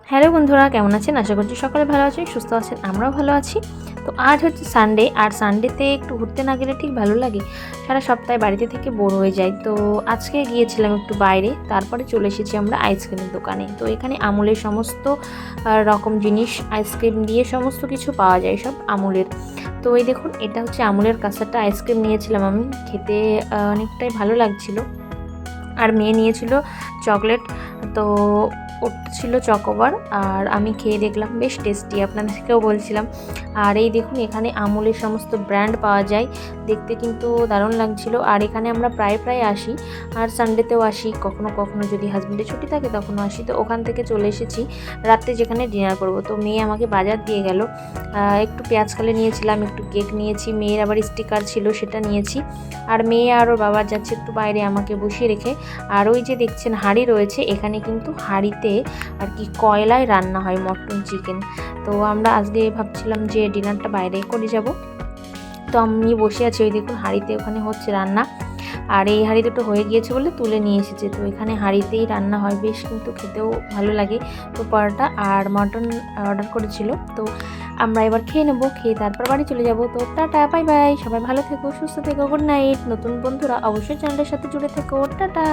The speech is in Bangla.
হ্যালো বন্ধুরা, কেমন আছেন? আশা করছি সকলে ভালো আছেন, সুস্থ আছেন, আমরাও ভালো আছি। তো আজ হচ্ছে সানডে, আর সানডেতে একটু ঘুরতে না গেলে ঠিক ভালো লাগে। সারা সপ্তাহে বাড়িতে থেকে বোর হয়ে যায়। তো আজকে গিয়েছিলাম একটু বাইরে, তারপরে চলে এসেছি আমরা আইসক্রিমের দোকানে। তো এখানে আমুলের সমস্ত রকম জিনিস, আইসক্রিম দিয়ে সমস্ত কিছু পাওয়া যায়, সব আমুলের। তো এই দেখুন, এটা হচ্ছে আমুলের কাঁচাটা আইসক্রিম নিয়েছিলাম আমি, খেতে অনেকটাই ভালো লাগছিল। আর মেয়ে নিয়েছিল চকলেট। তো ওটা ছিল চকোবার, আর আমি খেয়ে দেখলাম বেশ টেস্টি, আপনাদেরকেও বলছিলাম। আর এই দেখুন, এখানে আমুলের সমস্ত ব্র্যান্ড পাওয়া যায়, দেখতে কিন্তু দারুণ লাগছিল। আর এখানে আমরা প্রায় প্রায় আসি, আর সানডেতেও আসি, কখনো কখনো যদি হাজব্যান্ডের ছুটি থাকে তখনও আসি। তো ওখান থেকে চলে এসেছি রাত্রে, যেখানে ডিনার করব। তো মেয়ে আমাকে বাজার দিয়ে গেল, একটু পেঁয়াজ কালে নিয়েছিলাম, একটু কেক নিয়েছি, মেয়ের আবার স্টিকার ছিল সেটা নিয়েছি। আর মেয়ে আর ওর বাবা যাচ্ছে একটু বাইরে, আমাকে বসিয়ে রেখে। আর ওই যে দেখছেন হাঁড়ি রয়েছে, এখানে কিন্তু হাঁড়িতে আর কি কয়লায় রান্না হয় মটন চিকেন। তো আমরা আজকে ভাবছিলাম যে ডিনারটা বাইরে করে যাব। তো আমি বসে আছি, ওই দেখুন হাঁড়িতে ওখানে হচ্ছে রান্না। আর এই হাঁড়ি দুটো হয়ে গিয়েছে বলে তুলে নিয়ে এসেছে। তো এখানে হাঁড়িতেই রান্না হয়, বেশ কিন্তু খেতেও ভালো লাগে। তো পরোটা আর মটন অর্ডার করেছিল। তো আমরা এবার খেয়ে নেবো, খেয়ে তারপর বাড়ি চলে যাব। তো টাটা, বাই বাই, সবাই ভালো থেকো, সুস্থ থেকো, গুড নাইট। নতুন বন্ধুরা অবশ্যই চ্যানেলের সাথে জুড়ে থেকো, টাটা।